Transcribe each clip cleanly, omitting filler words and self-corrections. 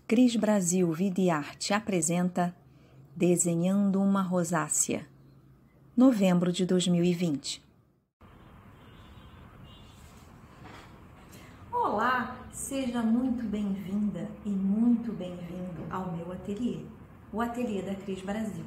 Cris Brasil Vida e Arte apresenta Desenhando uma Rosácea, novembro de 2020. Olá, seja muito bem-vinda e muito bem-vindo ao meu ateliê, o ateliê da Cris Brasil.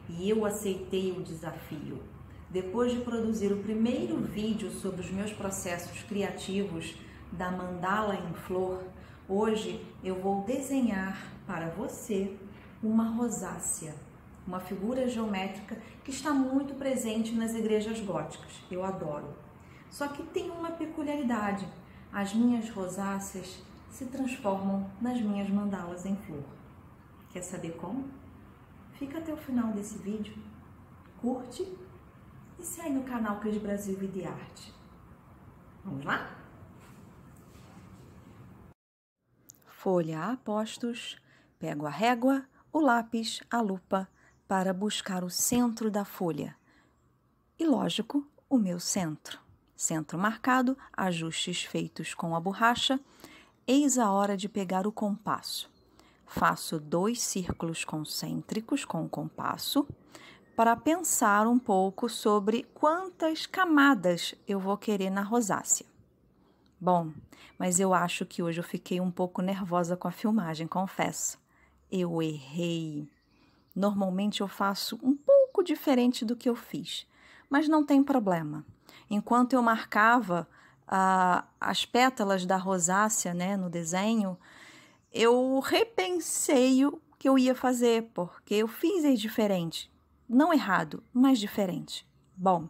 E eu aceitei o desafio. Depois de produzir o primeiro vídeo sobre os meus processos criativos da mandala em flor, hoje eu vou desenhar para você uma rosácea, uma figura geométrica que está muito presente nas igrejas góticas. Eu adoro. Só que tem uma peculiaridade: as minhas rosáceas se transformam nas minhas mandalas em flor. Quer saber como? Fica até o final desse vídeo, curte e segue no canal Cris Brasil Vida e Arte. Vamos lá? Folha a postos, pego a régua, o lápis, a lupa, para buscar o centro da folha. E, lógico, o meu centro. Centro marcado, ajustes feitos com a borracha. Eis a hora de pegar o compasso. Faço 2 círculos concêntricos com o compasso para pensar um pouco sobre quantas camadas eu vou querer na rosácea. Bom, mas eu acho que hoje eu fiquei um pouco nervosa com a filmagem, confesso. Eu errei. Normalmente eu faço um pouco diferente do que eu fiz, mas não tem problema. Enquanto eu marcava as pétalas da rosácea, né, no desenho, eu repensei o que eu ia fazer, porque eu fiz diferente. Não errado, mas diferente. Bom,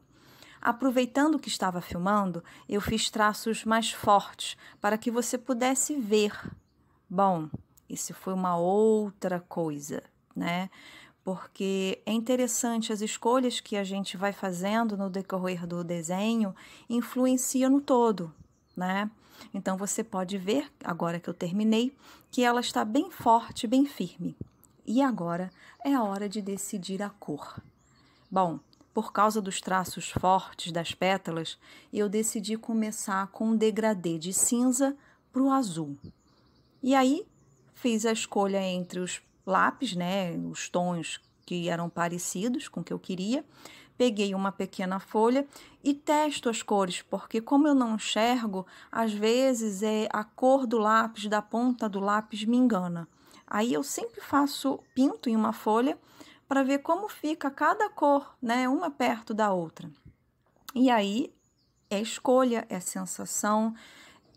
aproveitando que estava filmando, eu fiz traços mais fortes para que você pudesse ver. Bom, isso foi uma outra coisa, né? Porque é interessante, as escolhas que a gente vai fazendo no decorrer do desenho influenciam no todo, né? Então, você pode ver, agora que eu terminei, que ela está bem forte, bem firme. E agora é a hora de decidir a cor. Bom, por causa dos traços fortes das pétalas, eu decidi começar com um degradê de cinza para o azul. E aí, fiz a escolha entre os lápis, né, os tons que eram parecidos com o que eu queria. Peguei uma pequena folha e testo as cores, porque como eu não enxergo, às vezes a cor do lápis, da ponta do lápis me engana. Aí eu sempre pinto em uma folha para ver como fica cada cor, né, uma perto da outra. E aí é escolha, é sensação.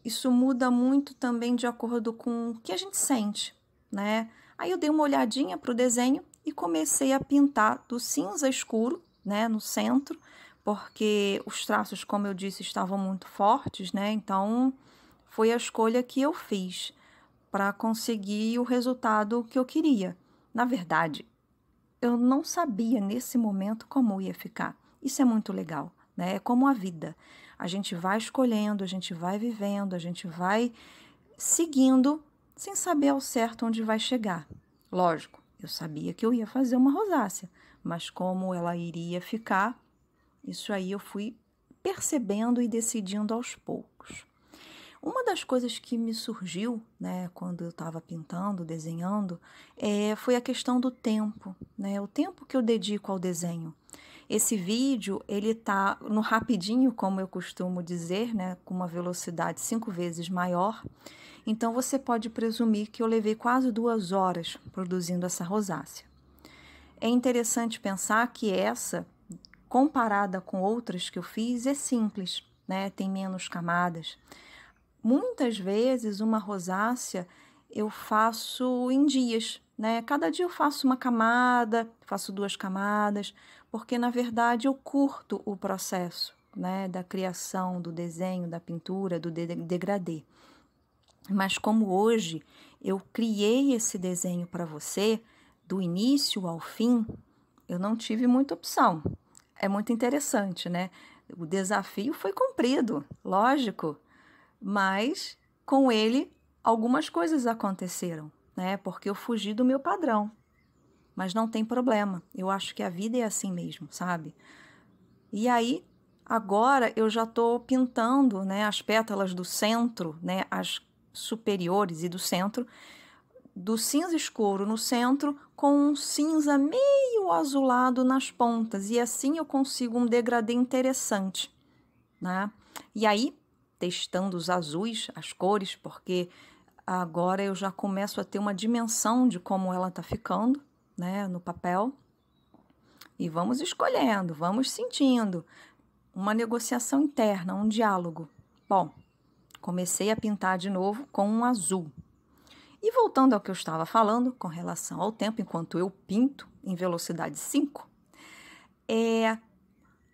Isso muda muito também de acordo com o que a gente sente, né? Aí eu dei uma olhadinha para o desenho e comecei a pintar do cinza escuro, né, no centro, porque os traços, como eu disse, estavam muito fortes, né? Então, foi a escolha que eu fiz para conseguir o resultado que eu queria. Na verdade, eu não sabia nesse momento como ia ficar. Isso é muito legal, né? É como a vida. A gente vai escolhendo, a gente vai vivendo, a gente vai seguindo sem saber ao certo onde vai chegar. Lógico, eu sabia que eu ia fazer uma rosácea, mas como ela iria ficar, isso aí eu fui percebendo e decidindo aos poucos. Uma das coisas que me surgiu, né, quando eu estava pintando, desenhando, foi a questão do tempo, né, o tempo que eu dedico ao desenho. Esse vídeo, ele tá no rapidinho, como eu costumo dizer, né, com uma velocidade 5 vezes maior. Então, você pode presumir que eu levei quase 2 horas produzindo essa rosácea. É interessante pensar que essa, comparada com outras que eu fiz, é simples, né, tem menos camadas. Muitas vezes, uma rosácea eu faço em dias, né? Cada dia eu faço uma camada, faço 2 camadas, porque, na verdade, eu curto o processo, né? Da criação, do desenho, da pintura, do degradê. Mas como hoje eu criei esse desenho para você, do início ao fim, eu não tive muita opção. É muito interessante, né? O desafio foi cumprido, lógico. Mas com ele algumas coisas aconteceram, né? Porque eu fugi do meu padrão. Mas não tem problema. Eu acho que a vida é assim mesmo, sabe? E aí, agora eu já estou pintando, né, as pétalas do centro, né, as superiores e do centro, do cinza escuro no centro com um cinza meio azulado nas pontas. E assim eu consigo um degradê interessante, né? E aí, testando os azuis, as cores, porque agora eu já começo a ter uma dimensão de como ela tá ficando, né, no papel. E vamos escolhendo, vamos sentindo. Uma negociação interna, um diálogo. Bom, comecei a pintar de novo com um azul. E voltando ao que eu estava falando com relação ao tempo, enquanto eu pinto em velocidade 5,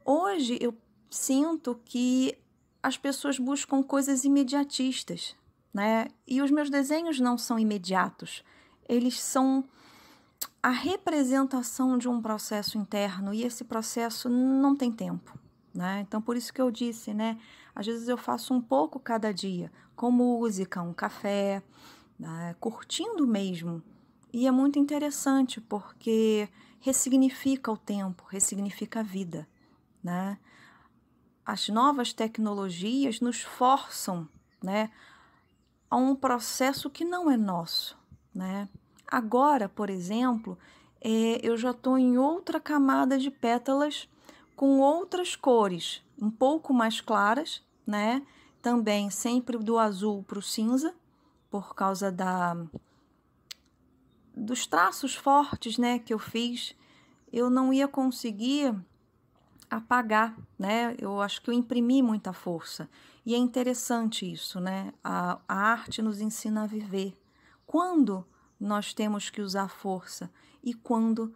hoje eu sinto que as pessoas buscam coisas imediatistas, né? E os meus desenhos não são imediatos, eles são a representação de um processo interno e esse processo não tem tempo, né? Então, por isso que eu disse, né? Às vezes eu faço um pouco cada dia, com música, um café, né? Curtindo mesmo. E é muito interessante porque ressignifica o tempo, ressignifica a vida, né? As novas tecnologias nos forçam, né, a um processo que não é nosso, né? Agora, por exemplo, eu já estou em outra camada de pétalas com outras cores, um pouco mais claras, né? Também sempre do azul para o cinza, por causa dos traços fortes, né, que eu fiz. Eu não ia conseguir apagar, né? Eu acho que eu imprimi muita força. E é interessante isso, né? A arte nos ensina a viver. Quando nós temos que usar força e quando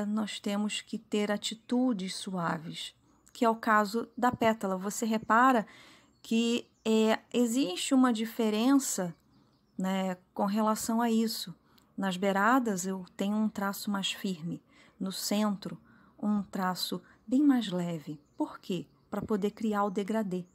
nós temos que ter atitudes suaves, que é o caso da pétala. Você repara que existe uma diferença, né, com relação a isso. Nas beiradas eu tenho um traço mais firme, no centro um traço bem mais leve. Por quê? Para poder criar o degradê,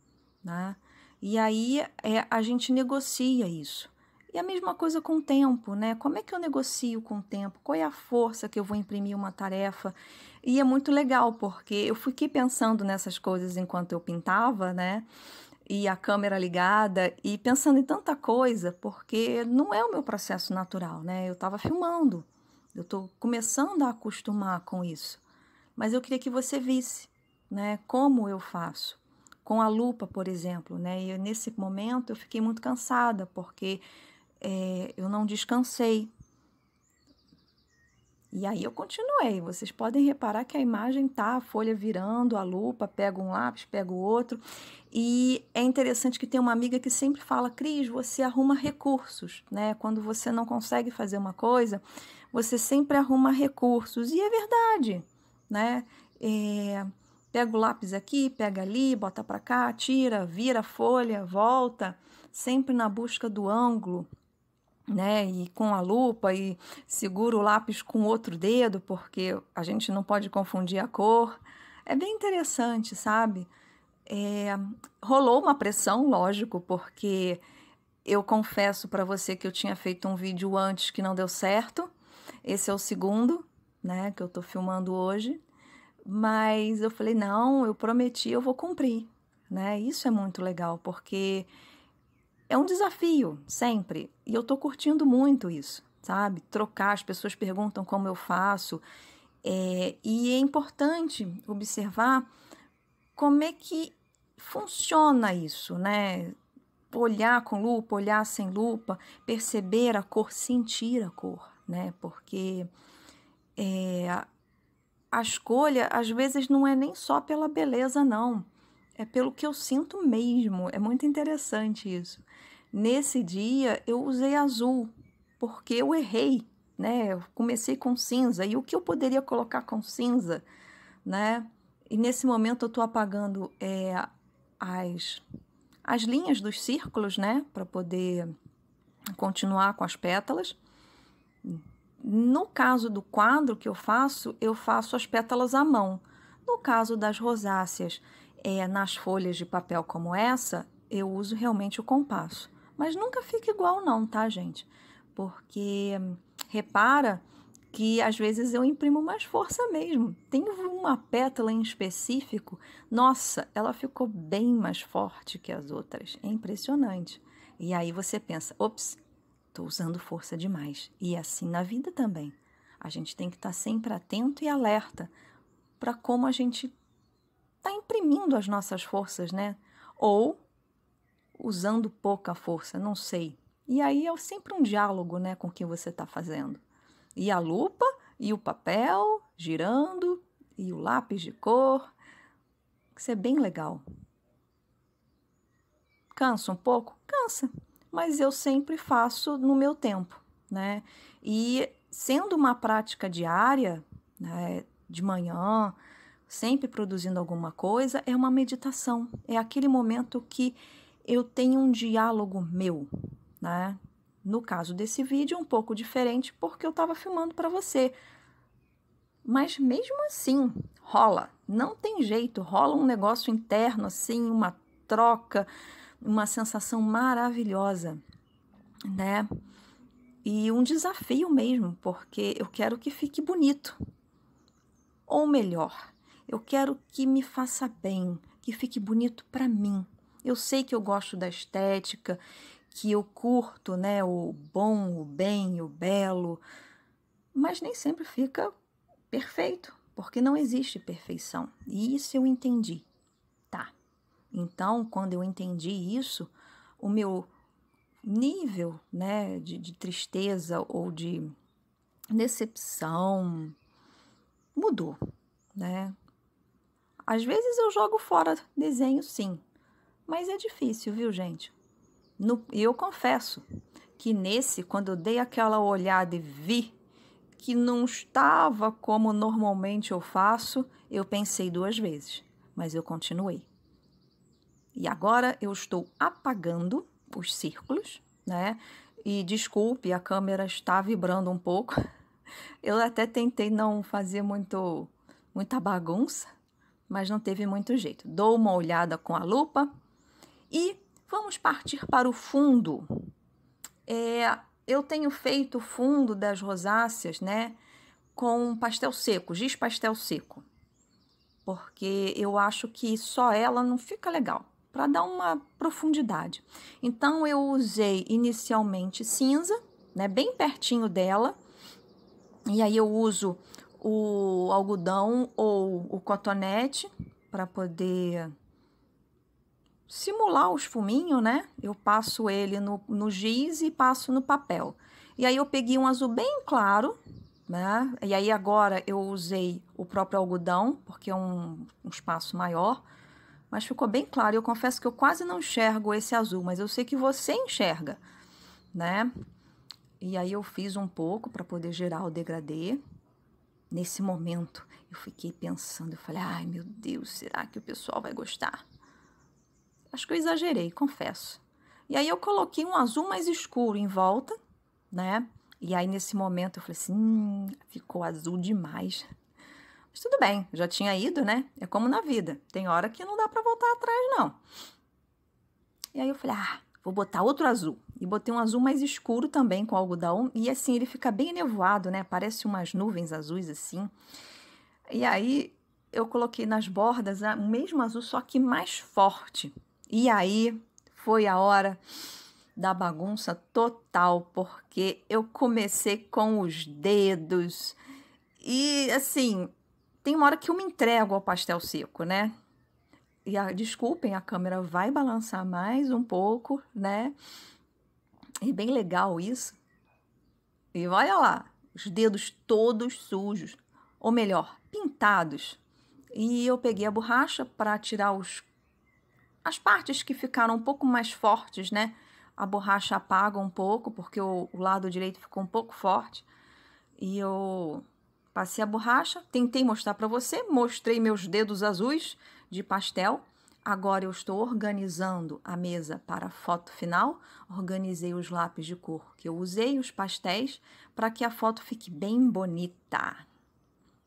né? E aí a gente negocia isso. E a mesma coisa com o tempo, né? Como é que eu negocio com o tempo? Qual é a força que eu vou imprimir uma tarefa? E é muito legal, porque eu fiquei pensando nessas coisas enquanto eu pintava, né? E a câmera ligada e pensando em tanta coisa, porque não é o meu processo natural, né? Eu estava filmando, eu estou começando a acostumar com isso. Mas eu queria que você visse, né, como eu faço. Com a lupa, por exemplo, né? E nesse momento eu fiquei muito cansada, porque eu não descansei. E aí eu continuei. Vocês podem reparar que a imagem tá, a folha virando, a lupa, pega um lápis, pega o outro. E é interessante que tem uma amiga que sempre fala: Cris, você arruma recursos, né? Quando você não consegue fazer uma coisa, você sempre arruma recursos. E é verdade, né? Pega o lápis aqui, pega ali, bota para cá, tira, vira a folha, volta, sempre na busca do ângulo, né? E com a lupa e segura o lápis com outro dedo, porque a gente não pode confundir a cor. É bem interessante, sabe? Rolou uma pressão, lógico, porque eu confesso para você que eu tinha feito um vídeo antes que não deu certo. Esse é o segundo, né, que eu tô filmando hoje. Mas eu falei, não, eu prometi, eu vou cumprir, né? Isso é muito legal, porque é um desafio, sempre. E eu tô curtindo muito isso, sabe? Trocar, as pessoas perguntam como eu faço. E é importante observar como é que funciona isso, né? Olhar com lupa, olhar sem lupa, perceber a cor, sentir a cor, né? Porque a escolha, às vezes, não é nem só pela beleza, não. É pelo que eu sinto mesmo. É muito interessante isso. Nesse dia, eu usei azul, porque eu errei, né? Eu comecei com cinza. E o que eu poderia colocar com cinza, né? E nesse momento, eu estou apagando as linhas dos círculos, né? Para poder continuar com as pétalas. No caso do quadro que eu faço as pétalas à mão. No caso das rosáceas, nas folhas de papel como essa, eu uso realmente o compasso. Mas nunca fica igual não, tá, gente? Porque repara que às vezes eu imprimo mais força mesmo. Tem uma pétala em específico, nossa, ela ficou bem mais forte que as outras. É impressionante. E aí você pensa, ops, estou usando força demais. E assim na vida também. A gente tem que estar sempre atento e alerta para como a gente está imprimindo as nossas forças, né? Ou usando pouca força, não sei. E aí é sempre um diálogo, né, com o que você está fazendo. E a lupa, e o papel girando, e o lápis de cor. Isso é bem legal. Cansa um pouco? Cansa. Mas eu sempre faço no meu tempo, né? E sendo uma prática diária, né, de manhã, sempre produzindo alguma coisa, é uma meditação. É aquele momento que eu tenho um diálogo meu, né? No caso desse vídeo, um pouco diferente, porque eu estava filmando para você. Mas mesmo assim, rola. Não tem jeito, rola um negócio interno, assim, uma troca, uma sensação maravilhosa, né? E um desafio mesmo, porque eu quero que fique bonito. Ou melhor, eu quero que me faça bem, que fique bonito para mim. Eu sei que eu gosto da estética, que eu curto, né, o bom, o bem, o belo, mas nem sempre fica perfeito, porque não existe perfeição. E isso eu entendi, tá? Então, quando eu entendi isso, o meu nível, né, de tristeza ou de decepção mudou, né? Às vezes eu jogo fora desenho, sim, mas é difícil, viu, gente? E eu confesso que nesse, quando eu dei aquela olhada e vi que não estava como normalmente eu faço, eu pensei 2 vezes, mas eu continuei. E agora eu estou apagando os círculos, né? E desculpe, a câmera está vibrando um pouco. Eu até tentei não fazer muita bagunça, mas não teve muito jeito. Dou uma olhada com a lupa e vamos partir para o fundo. Eu tenho feito o fundo das rosáceas, né, com pastel seco, giz pastel seco, porque eu acho que só ela não fica legal, para dar uma profundidade. Então eu usei inicialmente cinza, né, bem pertinho dela, e aí eu uso o algodão ou o cotonete para poder simular os fuminhos, né? Eu passo ele no giz e passo no papel. E aí eu peguei um azul bem claro, né? E aí agora eu usei o próprio algodão, porque é um espaço maior, mas ficou bem claro. Eu confesso que eu quase não enxergo esse azul, mas eu sei que você enxerga, né? E aí eu fiz um pouco para poder gerar o degradê. Nesse momento eu fiquei pensando, eu falei, ai meu Deus, será que o pessoal vai gostar? Acho que eu exagerei, confesso. E aí eu coloquei um azul mais escuro em volta, né? E aí nesse momento eu falei assim, ficou azul demais. Mas tudo bem, já tinha ido, né? É como na vida, tem hora que não dá pra voltar atrás, não. E aí eu falei, vou botar outro azul. E botei um azul mais escuro também com algodão. E assim, ele fica bem nevoado, né? Parece umas nuvens azuis assim. E aí eu coloquei nas bordas o mesmo azul, só que mais forte. E aí foi a hora da bagunça total, porque eu comecei com os dedos e assim, tem uma hora que eu me entrego ao pastel seco, né? E desculpem, a câmera vai balançar mais um pouco, né? É bem legal isso. E olha lá, os dedos todos sujos, ou melhor, pintados. E eu peguei a borracha para tirar as partes que ficaram um pouco mais fortes, né? A borracha apaga um pouco, porque o lado direito ficou um pouco forte. E eu passei a borracha, tentei mostrar para você, mostrei meus dedos azuis de pastel. Agora eu estou organizando a mesa para a foto final. Organizei os lápis de cor que eu usei, os pastéis, para que a foto fique bem bonita.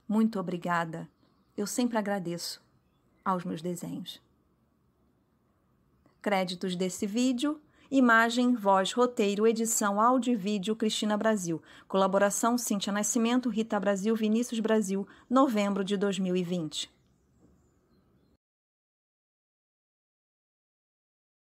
Muito obrigada. Eu sempre agradeço aos meus desenhos. Créditos desse vídeo: imagem, voz, roteiro, edição, áudio e vídeo, Cristina Brasil. Colaboração: Cíntia Nascimento, Rita Brasil, Vinícius Brasil, novembro de 2020.